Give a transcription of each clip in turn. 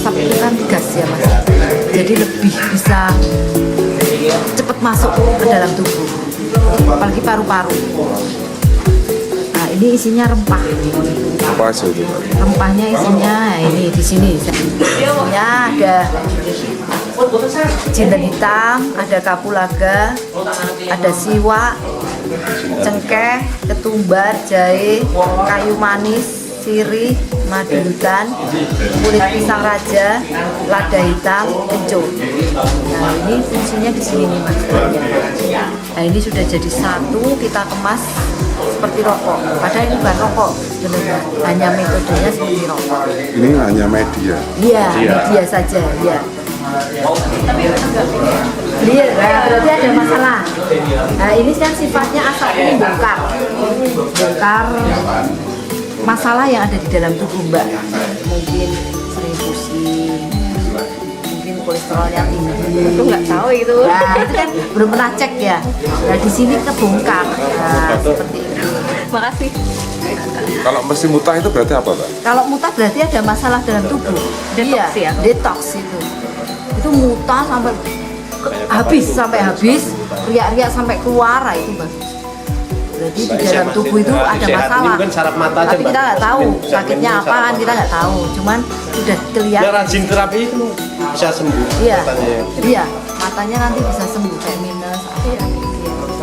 asap itu kan gas ya Mas, jadi lebih bisa cepat masuk ke dalam tubuh, apalagi paru-paru. Nah ini isinya rempah. Apa sih itu? Rempahnya isinya ini di sini. Isinya ada jinten hitam, ada kapulaga, ada siwak, cengkeh, ketumbar, jahe, kayu manis, sirih, madu hutan, kulit pisang raja, lada hitam, kencur. Nah ini fungsinya di sini nih Mas. Nah ini sudah jadi satu, kita kemas seperti rokok. Padahal ini bukan rokok sebenarnya, hanya metodenya seperti rokok. Ini hanya media. Iya, media saja. Iya. Iya, nah, berarti ada masalah. Nah ini kan sifatnya asap ini bongkar masalah yang ada di dalam tubuh Mbak. Mungkin sering pusing, mungkin kolesterolnya tinggi. Aku nggak tahu itu. Nah itu kan belum pernah cek ya. Nah di sini kebongkar. Nah seperti itu. Makasih. Kalau mesti muntah itu berarti apa, Pak? Kalau muntah berarti ada masalah dalam tubuh. Detox ya? Detox itu. Itu muntah sampai habis, riak-riak sampai keluar itu Mas. Berarti di dalam tubuh itu ada masalah. Ini bukan saraf mata aja, tapi kita nggak tahu sakitnya apa kan, kita nggak tahu. Cuman sudah Ya kelihatan. rajin terapi itu bisa sembuh. Iya, katanya. iya. Matanya nanti bisa sembuh kayak minus. Iya.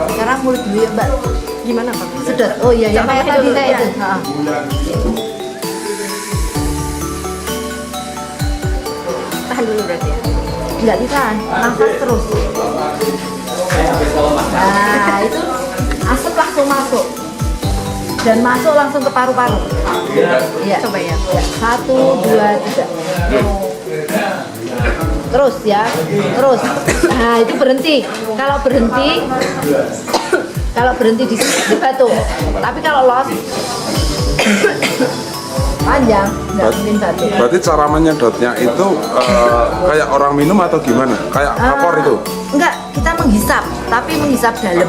Sekarang mulai dulu ya Mbak. Gimana Pak? Sudah. Oh iya, yang Coba kayak tadi dulu, kayak ya. itu. Ha. Tahan dulu berarti ya. Nggak ditahan, nafas terus. Nah itu asap langsung masuk dan masuk langsung ke paru-paru. Iya. Coba ya. Ya, 1, 2, 3. Terus ya, terus. Nah itu berhenti. Kalau berhenti di batuk. Tapi kalau los panjang, nggak mungkin batuk. Berarti cara menyedotnya itu kayak orang minum atau gimana? Kayak vapor itu? Enggak, kita menghisap, tapi menghisap dalam.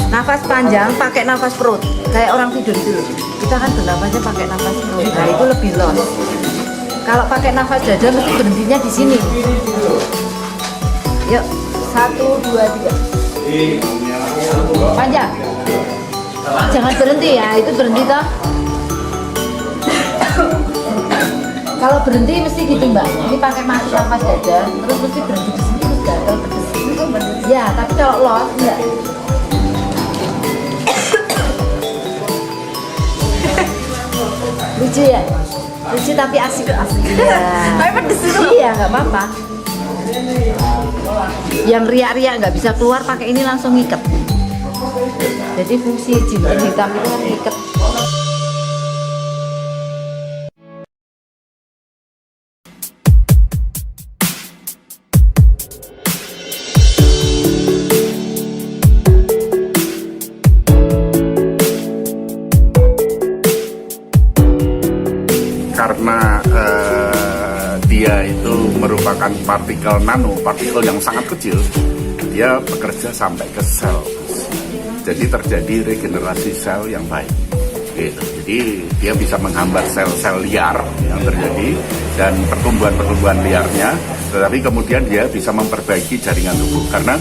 Nafas panjang, pakai nafas perut. Kayak orang tidur itu loh. Kita kan bernafasnya pakai nafas perut. Nah, itu lebih los. Kalau pakai nafas dada mesti berhentinya di sini. Yuk, 1, 2, 3. Panjang. Jangan berhenti ya, itu berhenti toh. Kalau berhenti mesti gitu Mbak. Ini pakai masuk nafas dada, terus mesti berhenti di sini terus gatal pedes. Ya, tapi kalau los enggak. Lucu ya? Lucu tapi asik. Iya. Tapi pedes itu. Iya, nggak apa-apa. Yang riak-riak nggak bisa keluar pakai ini langsung ngiket. Jadi fungsi jinten hitam itu kan ngiket. Karena dia itu merupakan partikel nano, partikel yang sangat kecil, dia bekerja sampai ke sel. Jadi terjadi regenerasi sel yang baik. Gitu. Jadi dia bisa menghambat sel-sel liar yang terjadi dan pertumbuhan-pertumbuhan liarnya, tetapi kemudian dia bisa memperbaiki jaringan tubuh. Karena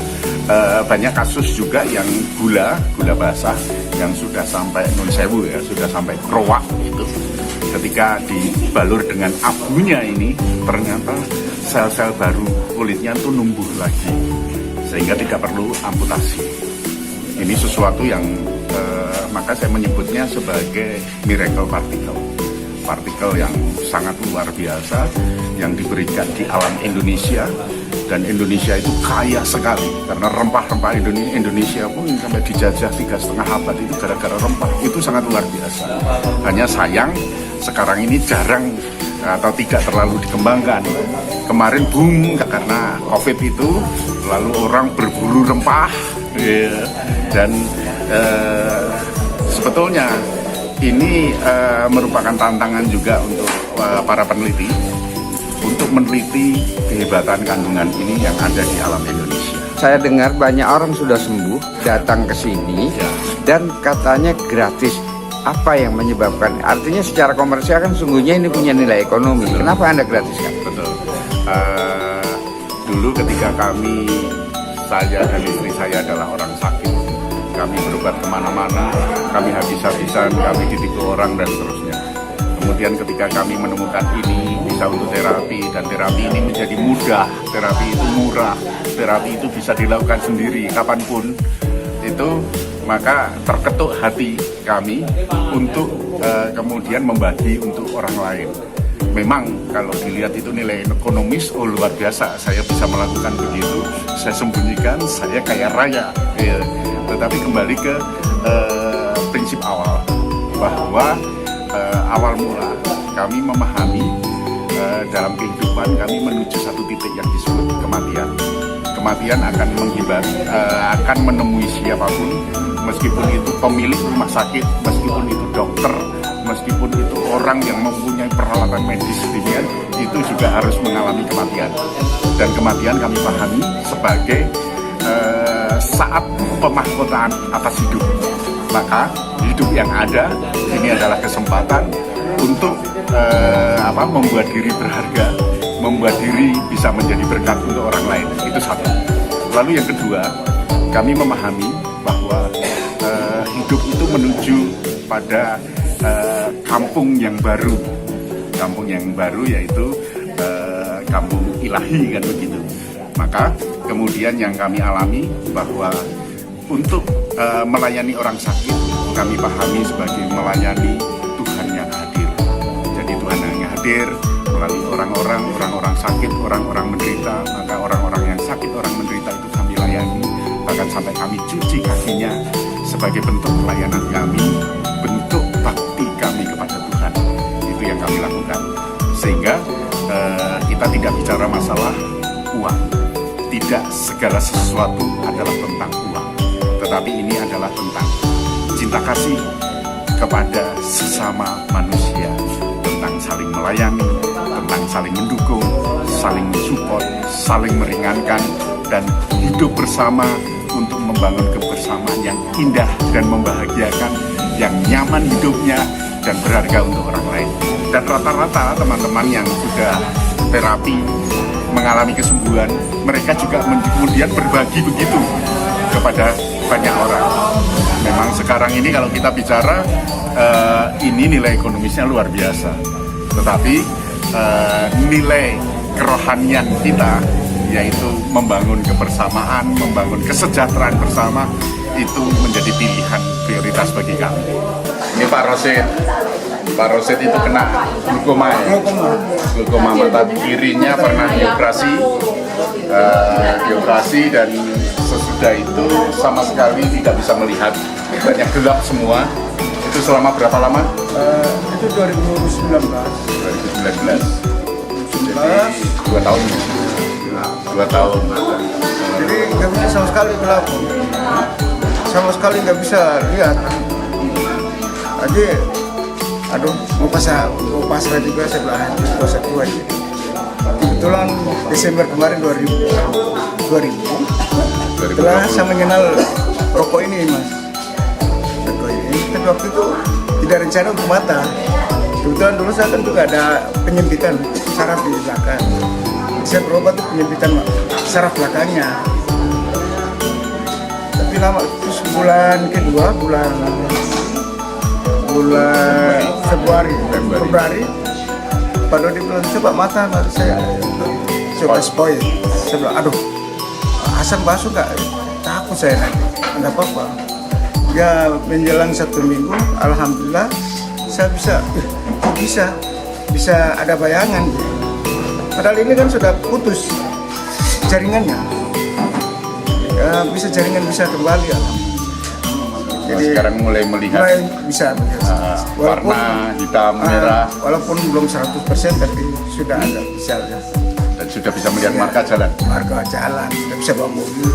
banyak kasus juga yang gula basah yang sudah sampai nun sewu ya, sudah sampai krowak itu. Ketika dibalur dengan abunya ini, ternyata sel-sel baru kulitnya itu numbuh lagi, sehingga tidak perlu amputasi. Ini sesuatu yang maka saya menyebutnya sebagai miracle particle. Partikel yang sangat luar biasa yang diberikan di alam Indonesia, dan Indonesia itu kaya sekali karena rempah-rempah Indonesia pun sampai dijajah 3,5 abad itu gara-gara rempah, itu sangat luar biasa. Hanya sayang sekarang ini jarang atau tidak terlalu dikembangkan. Kemarin boom karena COVID itu, lalu orang berburu rempah dan sebetulnya ini merupakan tantangan juga untuk para peneliti untuk meneliti kehebatan kandungan ini yang ada di alam Indonesia. Saya dengar banyak orang sudah sembuh datang ke sini dan katanya gratis. Apa yang menyebabkan? Artinya secara komersial kan sungguhnya ini punya nilai ekonomi. Kenapa Anda gratiskan? Betul. Dulu ketika saya dan istri saya adalah orang sakit, kami berobat kemana-mana, kami habis-habisan, kami ditipu orang dan seterusnya. Kemudian ketika kami menemukan ini bisa untuk terapi, dan terapi ini menjadi mudah, terapi itu murah, terapi itu bisa dilakukan sendiri kapanpun, itu maka terketuk hati kami untuk kemudian membagi untuk orang lain. Memang kalau dilihat itu nilai ekonomis luar biasa, saya bisa melakukan begitu, saya sembunyikan, saya kaya raya. Ya. Tetapi kembali ke prinsip awal, bahwa awal mula kami memahami dalam kehidupan kami menuju satu titik yang disebut kematian. Kematian akan akan menemui siapapun, meskipun itu pemilik rumah sakit, meskipun itu dokter, meskipun itu orang yang mempunyai peralatan medis demikian, itu juga harus mengalami kematian. Dan kematian kami pahami sebagai saat pemahkotaan atas hidup. Maka hidup yang ada ini adalah kesempatan untuk membuat diri berharga, membuat diri bisa menjadi berkat untuk orang lain. Itu satu. Lalu yang kedua, kami memahami bahwa hidup itu menuju pada kampung yang baru. Kampung yang baru yaitu kampung ilahi, kan begitu. Maka kemudian yang kami alami bahwa untuk melayani orang sakit, kami pahami sebagai melayani Tuhan yang hadir. Jadi Tuhan yang hadir melalui orang-orang sakit, orang-orang menderita. Maka orang-orang yang sakit, orang menderita itu kami layani. Bahkan sampai kami cuci kakinya sebagai bentuk pelayanan kami, bentuk bakti kami kepada Tuhan. Itu yang kami lakukan. Sehingga kita tidak bicara masalah uang. Tidak segala sesuatu adalah tentang uang, tetapi ini adalah tentang cinta kasih kepada sesama manusia, tentang saling melayani, tentang saling mendukung, saling mensupport, saling meringankan, dan hidup bersama untuk membangun kebersamaan yang indah dan membahagiakan, yang nyaman hidupnya dan berharga untuk orang lain. Dan rata-rata teman-teman yang sudah terapi mengalami kesembuhan, mereka juga kemudian berbagi begitu kepada banyak orang. Memang sekarang ini kalau kita bicara ini nilai ekonomisnya luar biasa, tetapi nilai kerohanian kita, yaitu membangun kebersamaan, membangun kesejahteraan bersama, itu menjadi pilihan prioritas bagi kami. Ini Pak Rosid. Pak Rosid itu kena glaukoma ya? Glaukoma mata kirinya pernah dioperasi dan sesudah itu sama sekali tidak bisa melihat, banyak gelap semua. Itu selama berapa lama? Itu 2019. 2019. Jadi 2 tahun. 2 tahun. Jadi nggak bisa sama sekali gelap, sama sekali nggak bisa lihat. Jadi mau pasrah juga saya bilang dosa tua aja. Kebetulan Desember kemarin 2000 setelah saya mengenal rokok ini, Mas. Rokok ini, tapi waktu itu tidak rencana untuk mata. Kebetulan dulu saya kan juga ada penyempitan saraf di belakang. Saya berobat tuh penyempitan saraf belakangnya. Tapi lama, terus bulan kedua, bulan Februari, Pak Dodi bilang, coba mata saya coba spoil. Saya bilang, aduh, asam basuh nggak? Takut saya nanti, nggak apa-apa. Ya menjelang 1 minggu, alhamdulillah saya bisa ada bayangan. Padahal ini kan sudah putus jaringannya. Ya, jaringan bisa kembali, alhamdulillah. Jadi sekarang mulai melihat bisa warna hitam, merah. Walaupun belum 100%, tapi sudah ada bisa. Dan sudah bisa melihat marka jalan. Marka jalan, sudah bisa bawa mobil.